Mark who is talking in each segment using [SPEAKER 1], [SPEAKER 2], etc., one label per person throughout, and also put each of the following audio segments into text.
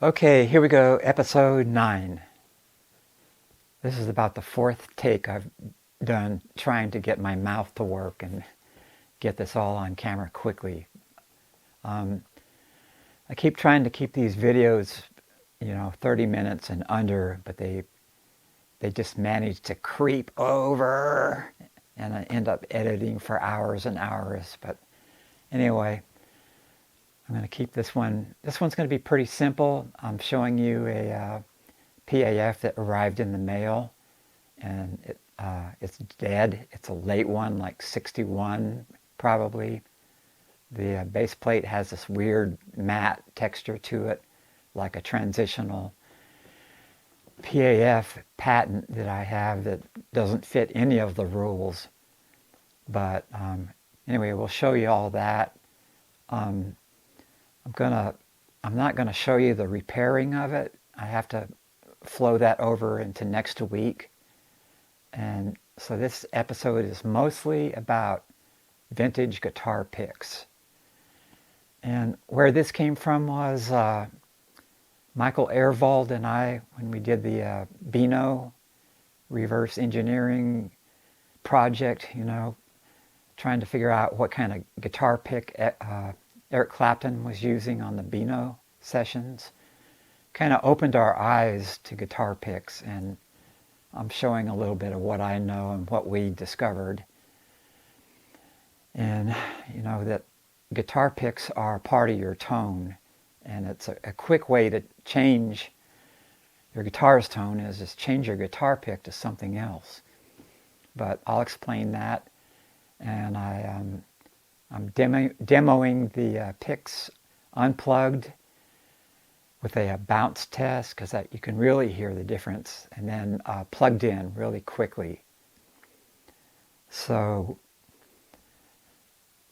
[SPEAKER 1] Okay, here we go, episode 9. This is about the 4th take I've done trying to get my mouth to work and get this all on camera quickly. I keep trying to keep these videos, 30 minutes and under, but they just manage to creep over and I end up editing for hours and hours. But anyway, I'm going to keep this one. This one's going to be pretty simple. I'm showing you a PAF that arrived in the mail, and it's dead. It's a late one, like 61 probably. The base plate has this weird matte texture to it, like a transitional PAF patent that I have that doesn't fit any of the rules. But anyway, we'll show you all that. I'm not gonna show you the repairing of it. I have to flow that over into next week. And so this episode is mostly about vintage guitar picks. And where this came from was Michael Airvold and I, when we did the Beano reverse engineering project, trying to figure out what kind of guitar pick Eric Clapton was using on the Beano sessions, kind of opened our eyes to guitar picks, and I'm showing a little bit of what I know and what we discovered. And that guitar picks are part of your tone, and it's a quick way to change your guitar's tone is just change your guitar pick to something else. But I'll explain that, and I'm demoing the picks unplugged with a bounce test, because you can really hear the difference, and then plugged in really quickly. So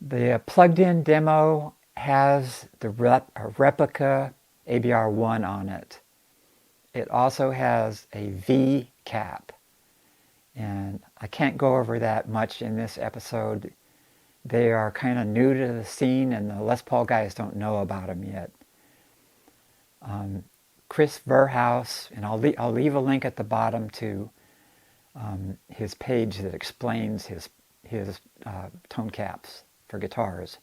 [SPEAKER 1] the plugged-in demo has the replica ABR1 on it. It also has a V cap, and I can't go over that much in this episode. They are kind of new to the scene, and the Les Paul guys don't know about them yet. Chris Verhouse, and I'll leave a link at the bottom to his page that explains his tone caps for guitars.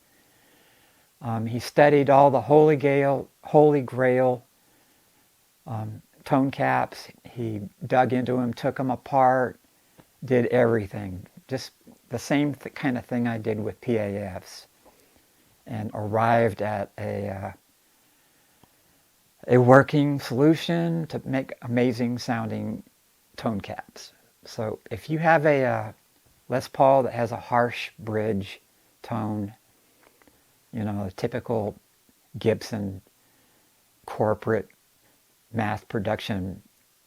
[SPEAKER 1] He studied all the Holy Grail tone caps. He dug into them, took them apart, did everything. Just the same kind of thing I did with PAFs, and arrived at a working solution to make amazing sounding tone caps. So if you have a Les Paul that has a harsh bridge tone, a typical Gibson corporate mass production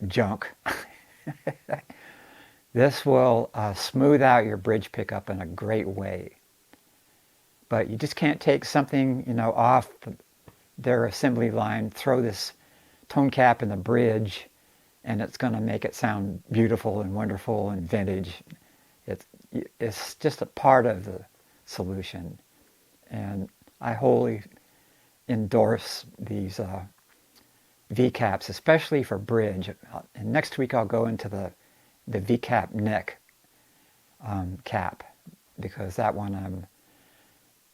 [SPEAKER 1] junk, this will smooth out your bridge pickup in a great way. But you just can't take something, off their assembly line, throw this tone cap in the bridge, and it's going to make it sound beautiful and wonderful and vintage. It's just a part of the solution. And I wholly endorse these V-caps, especially for bridge. And next week I'll go into the V-cap neck cap, because that one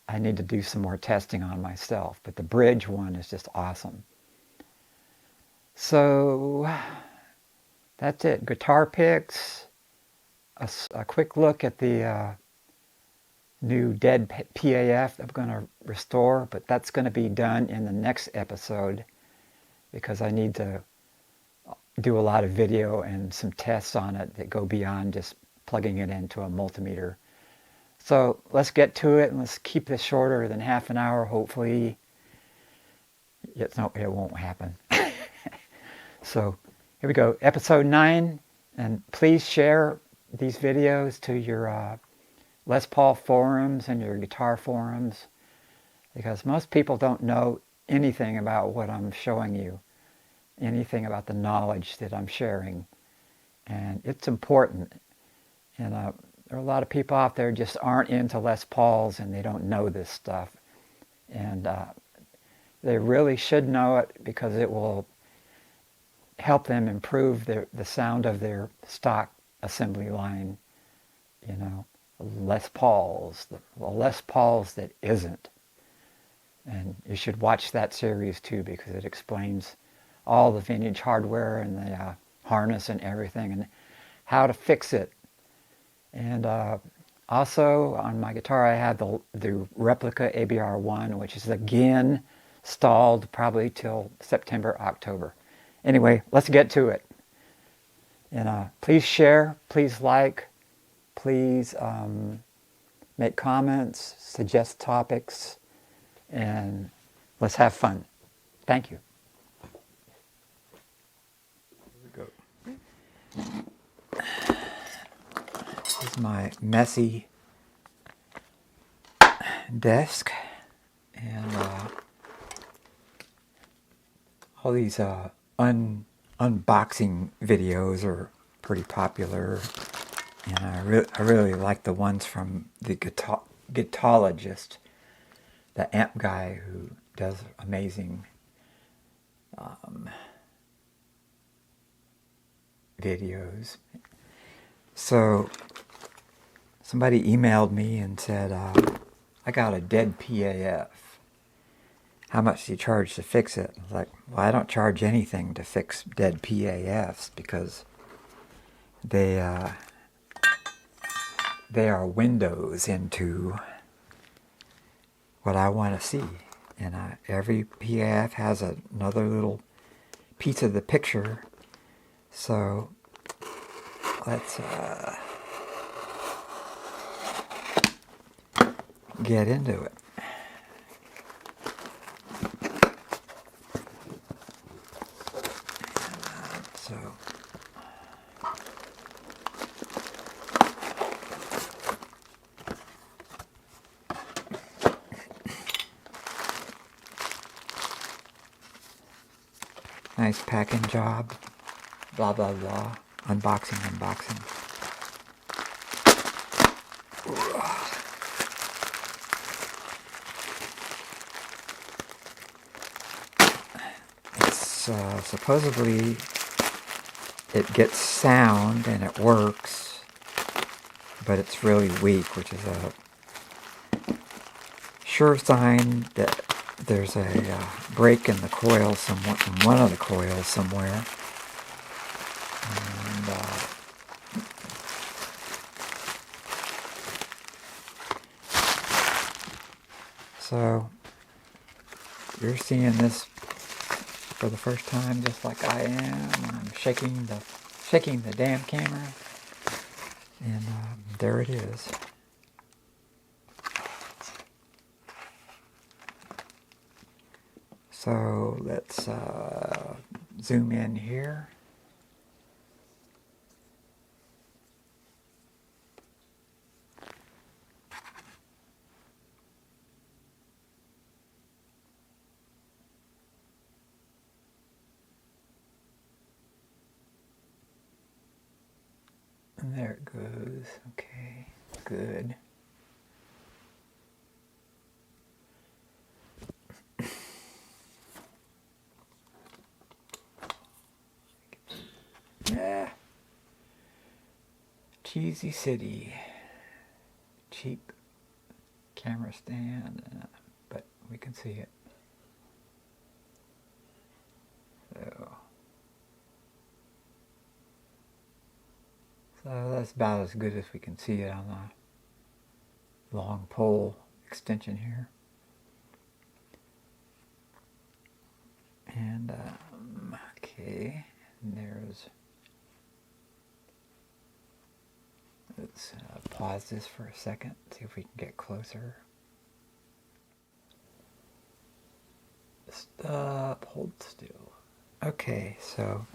[SPEAKER 1] I need to do some more testing on myself. But the bridge one is just awesome. So that's it. Guitar picks, a quick look at the new dead PAF I'm going to restore, but that's going to be done in the next episode, because I need to do a lot of video and some tests on it that go beyond just plugging it into a multimeter. So let's get to it, and let's keep this shorter than half an hour, hopefully. No, it won't happen. So here we go, episode 9, and please share these videos to your Les Paul forums and your guitar forums, because most people don't know anything about what I'm showing you, anything about the knowledge that I'm sharing, and it's important. And there are a lot of people out there just aren't into Les Pauls, and they don't know this stuff. And They really should know it because it will help them improve the sound of their stock assembly line, you know, Les Pauls, the Les Pauls that isn't. And you should watch that series too because it explains all the vintage hardware and the harness and everything and how to fix it. And also on my guitar I have the replica ABR1, which is again stalled probably till September, October. Anyway, let's get to it. And please share, please like, please make comments, suggest topics, and let's have fun. Thank you. Here we go. This is my messy desk, and all these unboxing videos are pretty popular, and I really like the ones from the guitologist, the amp guy who does amazing videos. So somebody emailed me and said, I got a dead PAF. How much do you charge to fix it? I was like, well, I don't charge anything to fix dead PAFs because they are windows into what I want to see. And every PAF has another little piece of the picture. So let's get into it. So nice packing job. Blah blah blah. Unboxing. It's supposedly it gets sound and it works, but it's really weak, which is a sure sign that there's a break in the coil somewhere, in one of the coils somewhere. And so you're seeing this for the first time, just like I am. I'm shaking the damn camera, and there it is. So let's zoom in here. And there it goes. Okay, good. Yeah. Cheesy City. Cheap camera stand, but we can see it. So that's about as good as we can see it on the long pole extension here. And okay, and there's. Let's pause this for a second, see if we can get closer. Stop, hold still. Okay, so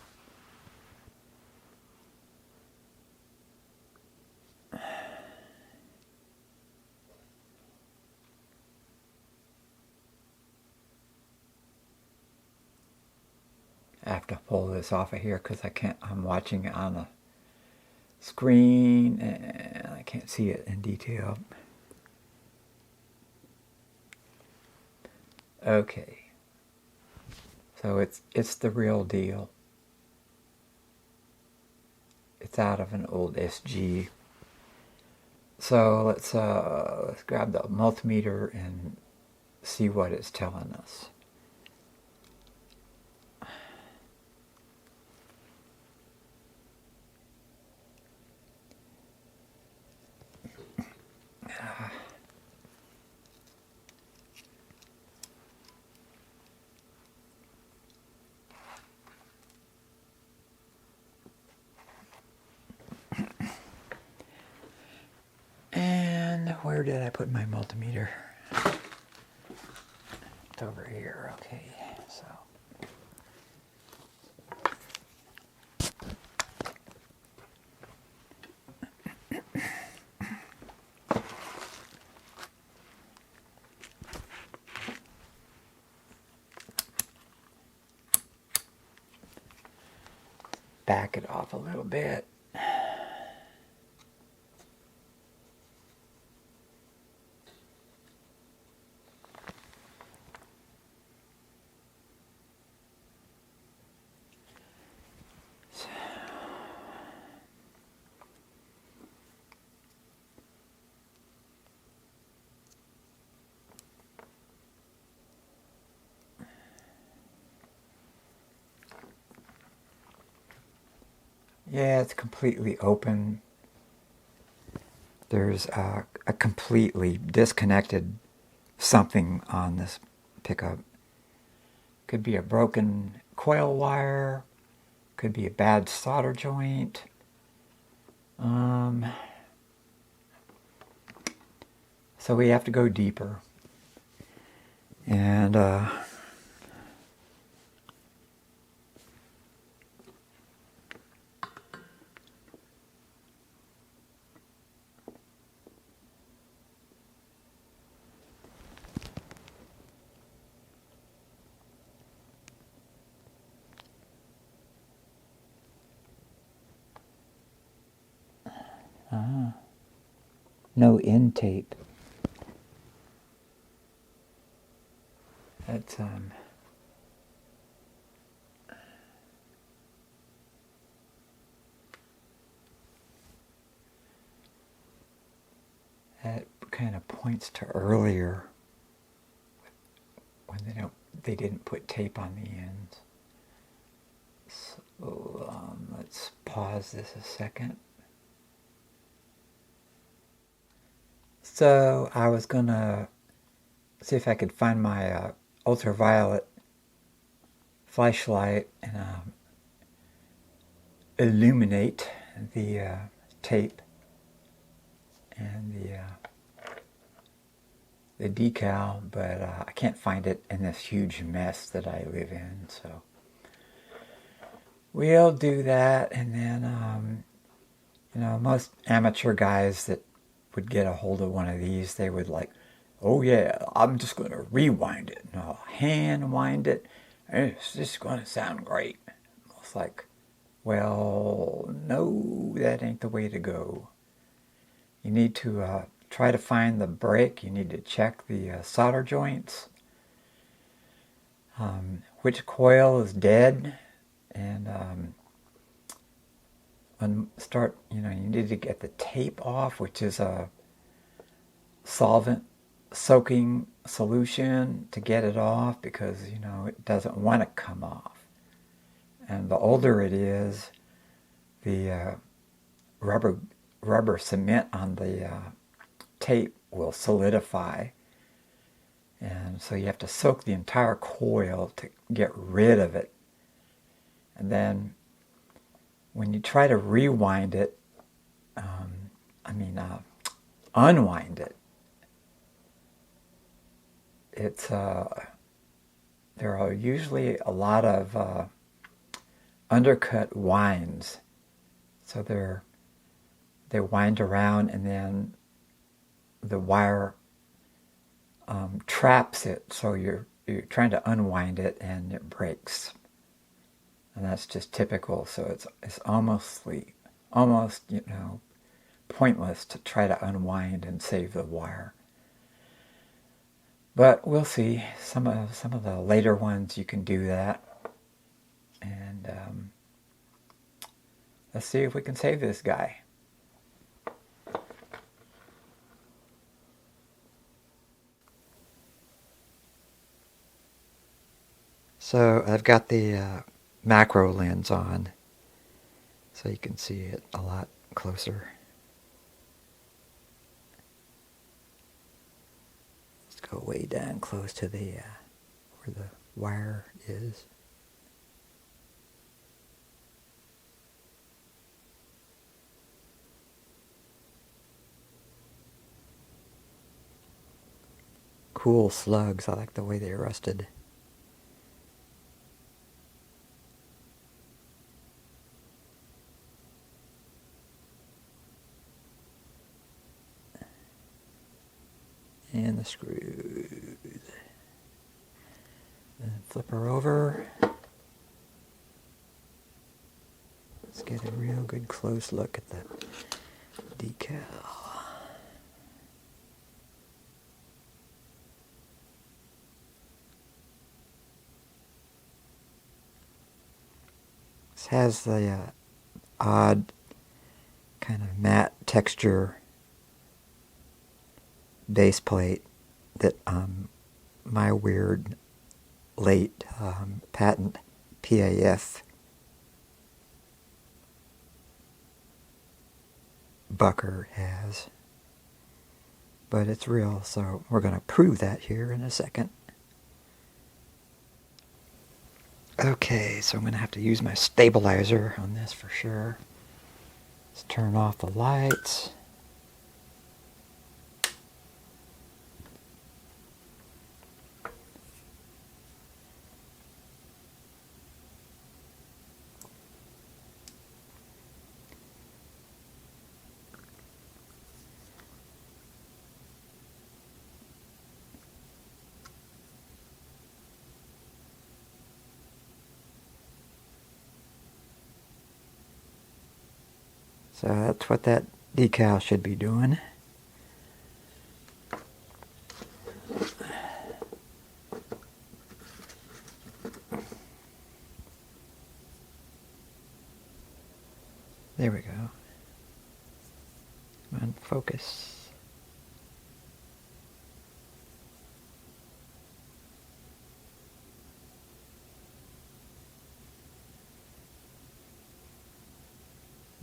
[SPEAKER 1] I have to pull this off of here because I'm watching it on a screen and I can't see it in detail. Okay, So it's the real deal. It's out of an old SG. So let's grab the multimeter and see what it's telling us. And where did I put my multimeter? It's over here. Okay, so. Back it off a little bit. Yeah, it's completely open. There's a completely disconnected something on this pickup. Could be a broken coil wire, could be a bad solder joint. So we have to go deeper. And no end tape. That's that kind of points to earlier when they didn't put tape on the ends. So let's pause this a second. So I was gonna see if I could find my ultraviolet flashlight and illuminate the tape and the decal, but I can't find it in this huge mess that I live in. So we'll do that, and then most amateur guys that would get a hold of one of these, they would like, oh yeah, I'm just going to rewind it and I'll hand wind it and it's just going to sound great. It's like, well, no, that ain't the way to go. You need to try to find the break. You need to check the solder joints, which coil is dead, and start, you need to get the tape off, which is a solvent soaking solution to get it off, because it doesn't want to come off. And the older it is, the rubber cement on the tape will solidify, and so you have to soak the entire coil to get rid of it. And then when you try to rewind it, unwind it, it's there are usually a lot of undercut winds, so they wind around, and then the wire traps it, so you're trying to unwind it and it breaks. And that's just typical. So it's almost pointless to try to unwind and save the wire. But we'll see. Some of the later ones you can do that. And let's see if we can save this guy. So I've got the macro lens on, so you can see it a lot closer. Let's go way down close to the where the wire is. Cool slugs. I like the way they rusted. And the screws. And flip her over. Let's get a real good close look at the decal. This has the odd kind of matte texture base plate that my weird late patent PAF Bucker has. But it's real, so we're going to prove that here in a second. Okay, so I'm going to have to use my stabilizer on this for sure. Let's turn off the lights. So that's what that decal should be doing. There we go. Come on, focus.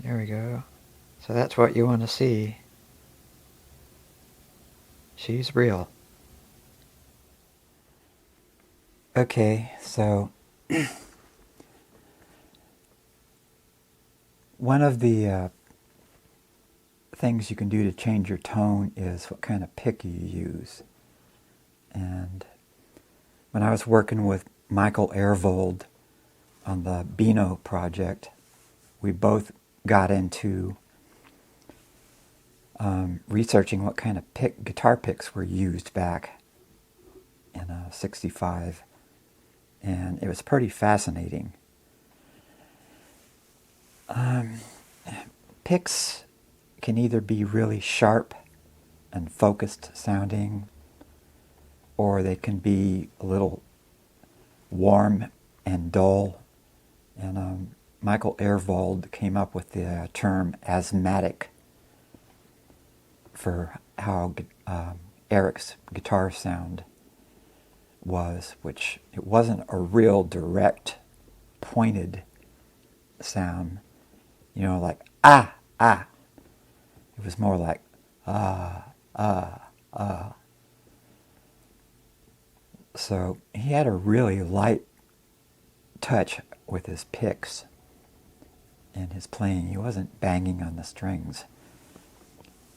[SPEAKER 1] There we go. So that's what you want to see. She's real. Okay, so one of the things you can do to change your tone is what kind of pick you use. And when I was working with Michael Airvold on the Beano project, we both got into researching what kind of guitar picks were used back in '65, and it was pretty fascinating. Picks can either be really sharp and focused sounding, or they can be a little warm and dull. And Michael Airvold came up with the term asthmatic for how Eric's guitar sound was, which it wasn't a real direct, pointed sound, you know, like ah, ah. It was more like ah, ah, ah. So he had a really light touch with his picks and his playing. He wasn't banging on the strings.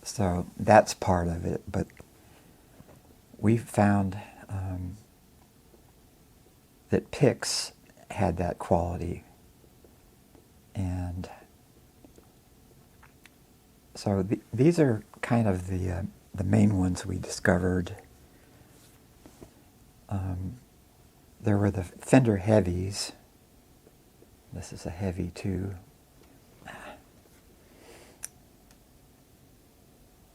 [SPEAKER 1] So that's part of it. But we found that picks had that quality. And so these are kind of the main ones we discovered. There were the Fender Heavies. This is a heavy too.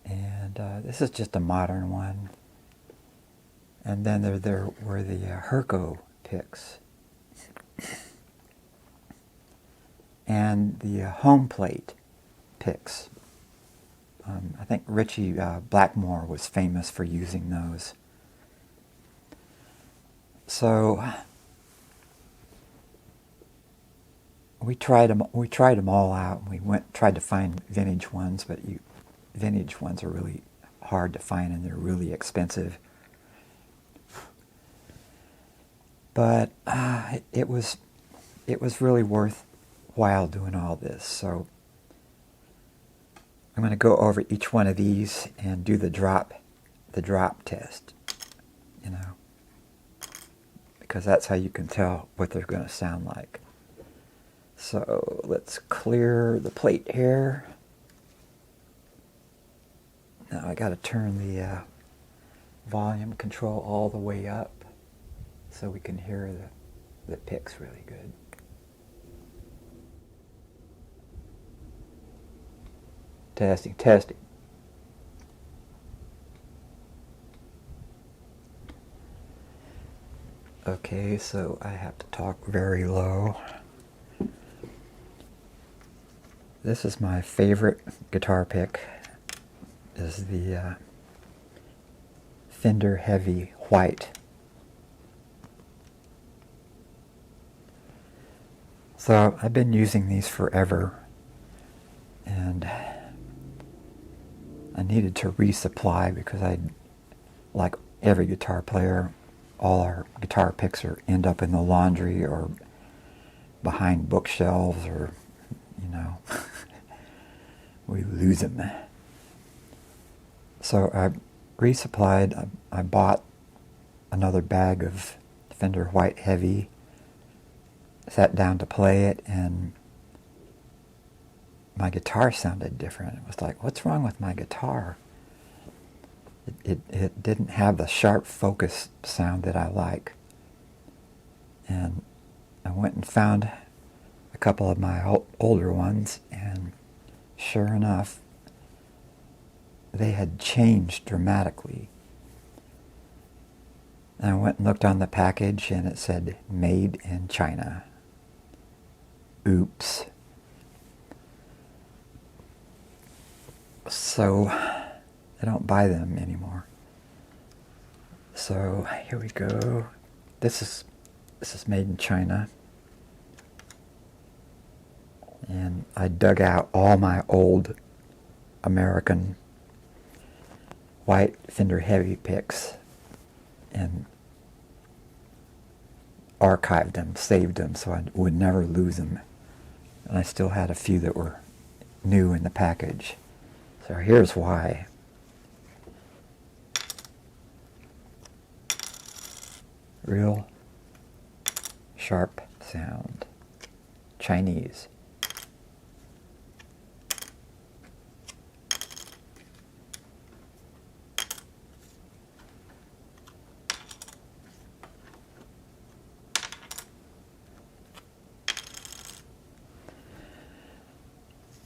[SPEAKER 1] And this is just a modern one. And then there were the Herco picks. and the home plate picks. I think Richie Blackmore was famous for using those. So we tried them all out. We tried to find vintage ones, but vintage ones are really hard to find and they're really expensive. But it was really worthwhile doing all this. So I'm going to go over each one of these and do the drop test, you know, because that's how you can tell what they're going to sound like. So let's clear the plate here. Now I got to turn the volume control all the way up so we can hear the picks really good. Testing, testing. Okay, so I have to talk very low. This is my favorite guitar pick. Is the Fender Heavy White. So I've been using these forever, and I needed to resupply because like every guitar player, all our guitar picks end up in the laundry or behind bookshelves, or, you know, we lose them. So I resupplied. I bought another bag of Fender White Heavy, sat down to play it, and my guitar sounded different. It was like, what's wrong with my guitar? It didn't have the sharp focus sound that I like. And I went and found a couple of my older ones, and sure enough, they had changed dramatically. And I went and looked on the package, and it said, made in China. Oops. So I don't buy them anymore. So here we go. This is made in China. And I dug out all my old American white Fender Heavy picks and archived them, saved them, so I would never lose them. And I still had a few that were new in the package. So here's why. Real sharp sound. Chinese.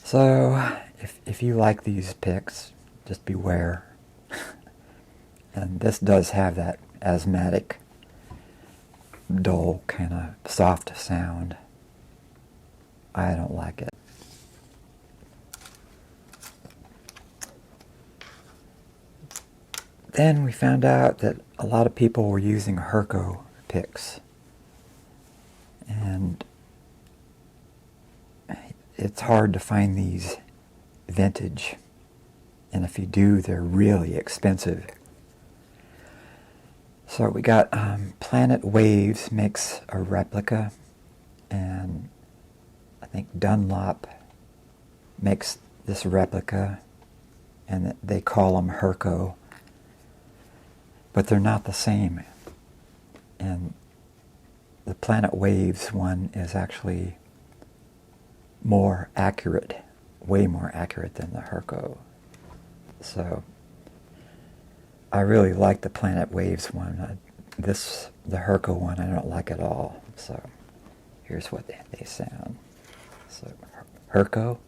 [SPEAKER 1] So, if you like these picks, just beware. And this does have that asthmatic, dull, kind of soft sound. I don't like it. Then we found out that a lot of people were using Herco picks. And it's hard to find these vintage, and if you do, they're really expensive. So we got Planet Waves makes a replica, and I think Dunlop makes this replica, and they call them Herco, but they're not the same. And the Planet Waves one is actually more accurate, way more accurate than the Herco. So I really like the Planet Waves one. The Herco one I don't like at all. So here's what they sound. So Herco.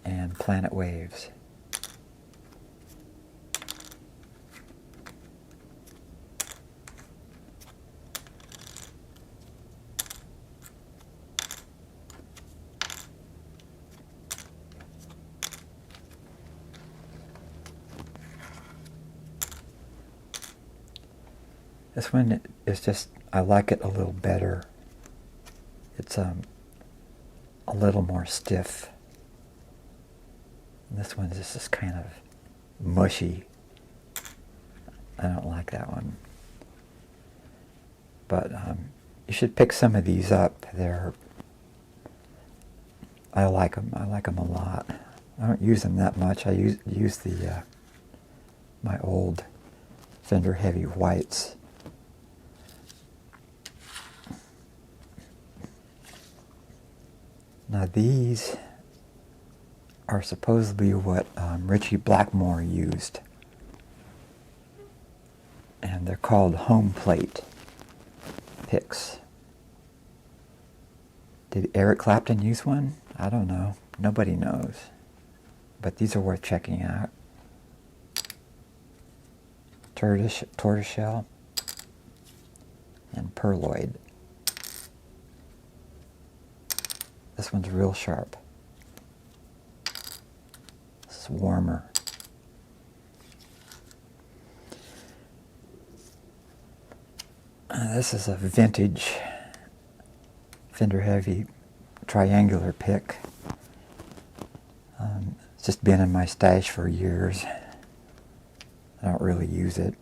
[SPEAKER 1] And Planet Waves. This one is just, I like it a little better. It's a little more stiff. And this one's just kind of mushy. I don't like that one. But you should pick some of these up. I like them. I like them a lot. I don't use them that much. I use the my old Fender Heavy whites. Now these are supposedly what Ritchie Blackmore used, and they're called home plate picks. Did Eric Clapton use one? I don't know. Nobody knows. But these are worth checking out. Tortoiseshell and perloid. This one's real sharp. This is warmer. This is a vintage Fender Heavy triangular pick. It's just been in my stash for years. I don't really use it,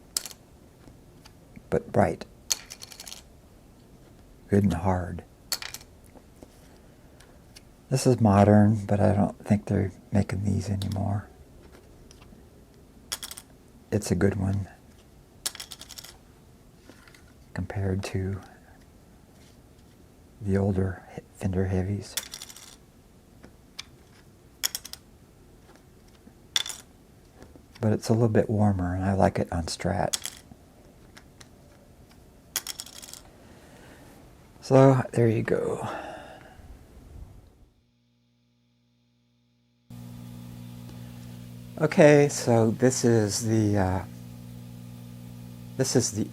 [SPEAKER 1] but bright, good and hard. This is modern, but I don't think they're making these anymore. It's a good one compared to the older Fender Heavies. But it's a little bit warmer, and I like it on Strat. So there you go. Okay, so this is the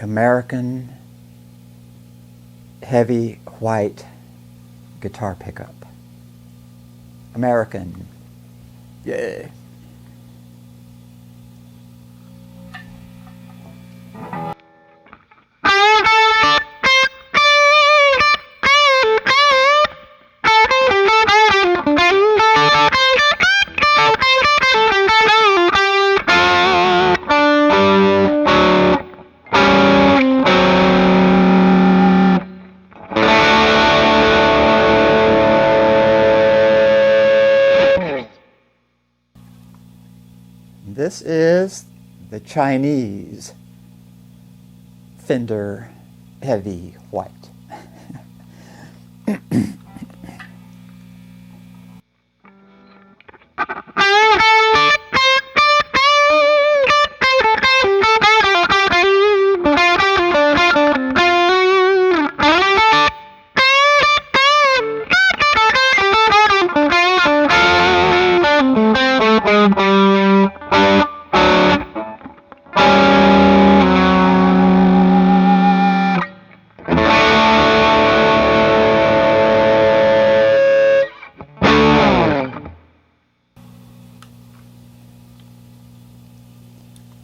[SPEAKER 1] American Heavy white guitar pickup. American, yay! This is the Chinese Fender Heavy white.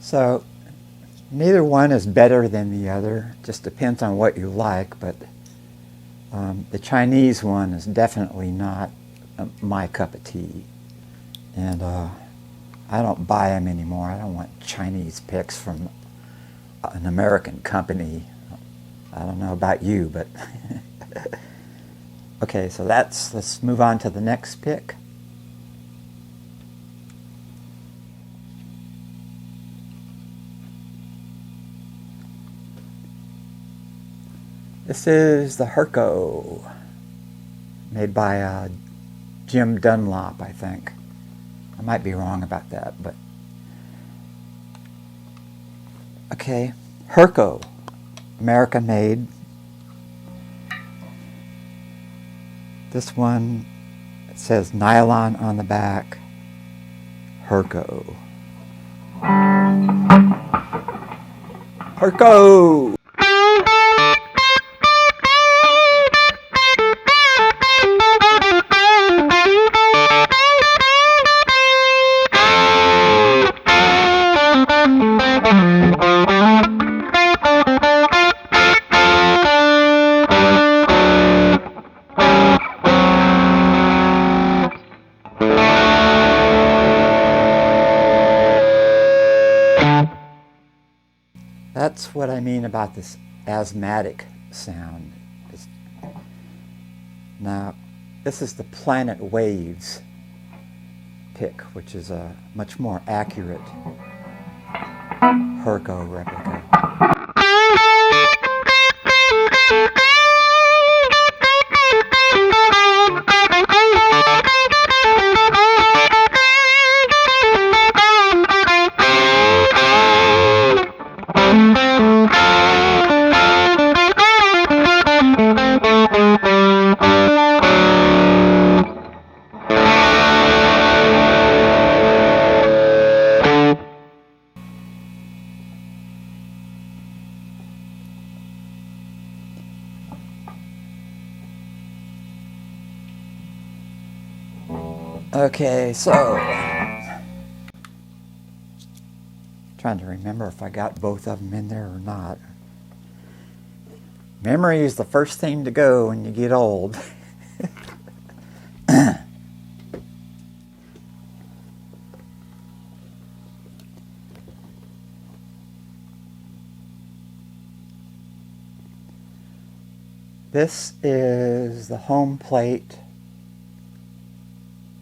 [SPEAKER 1] So neither one is better than the other, just depends on what you like, but the Chinese one is definitely not my cup of tea. And I don't buy them anymore. I don't want Chinese picks from an American company. I don't know about you, but okay, so let's move on to the next pick. This is the Herco, made by Jim Dunlop, I think. I might be wrong about that, but okay. Herco, American made. This one, it says nylon on the back. Herco. Herco! that's what I mean about this asthmatic sound. Now, this is the Planet Waves pick, which is a much more accurate Herco replica. Okay, so trying to remember if I got both of them in there or not. Memory is the first thing to go when you get old. This is the home plate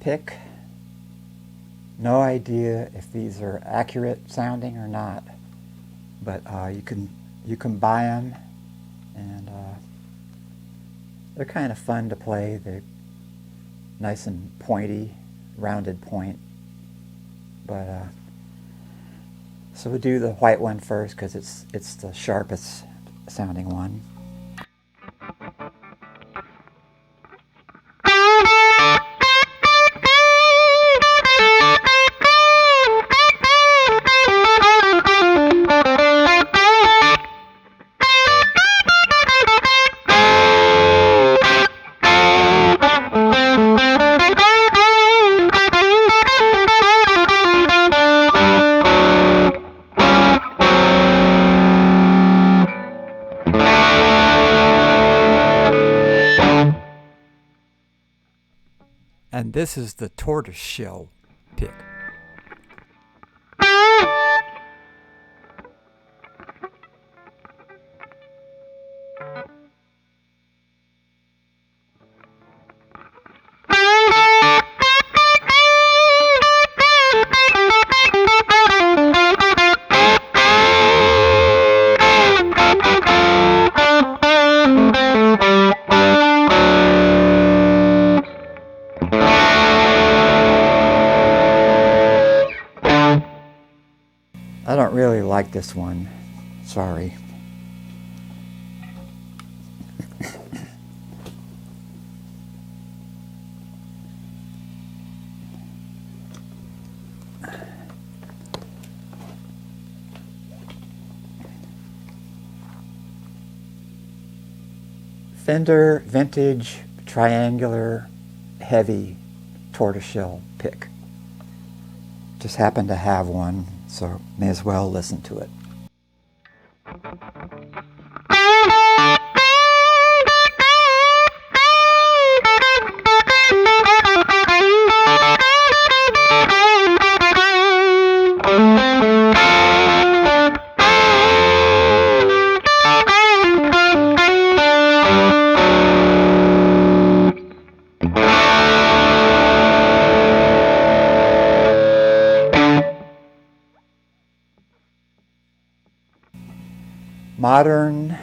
[SPEAKER 1] pick. No idea if these are accurate sounding or not, but you can buy them, and they're kind of fun to play. They're nice and pointy, rounded point. But so we'll do the white one first because it's the sharpest sounding one. And this is the tortoiseshell pick. I don't really like this one. Sorry. Fender vintage triangular heavy tortoiseshell pick. Just happen to have one, so may as well listen to it. Modern,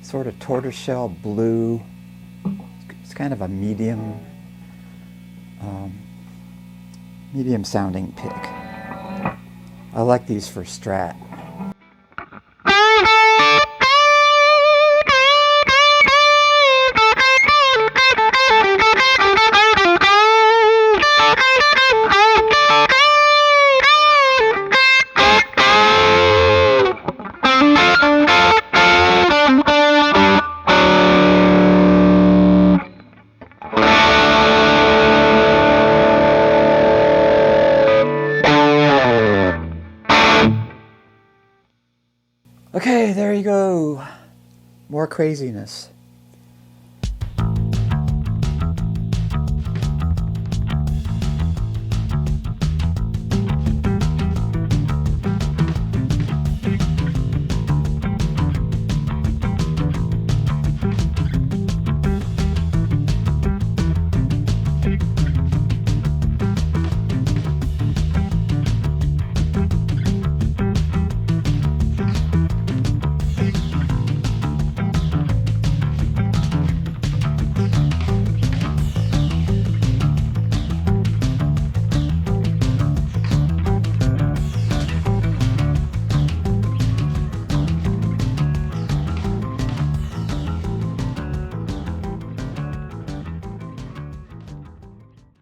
[SPEAKER 1] sort of tortoiseshell blue. It's kind of a medium sounding pick. I like these for Strat. Okay, there you go. More craziness.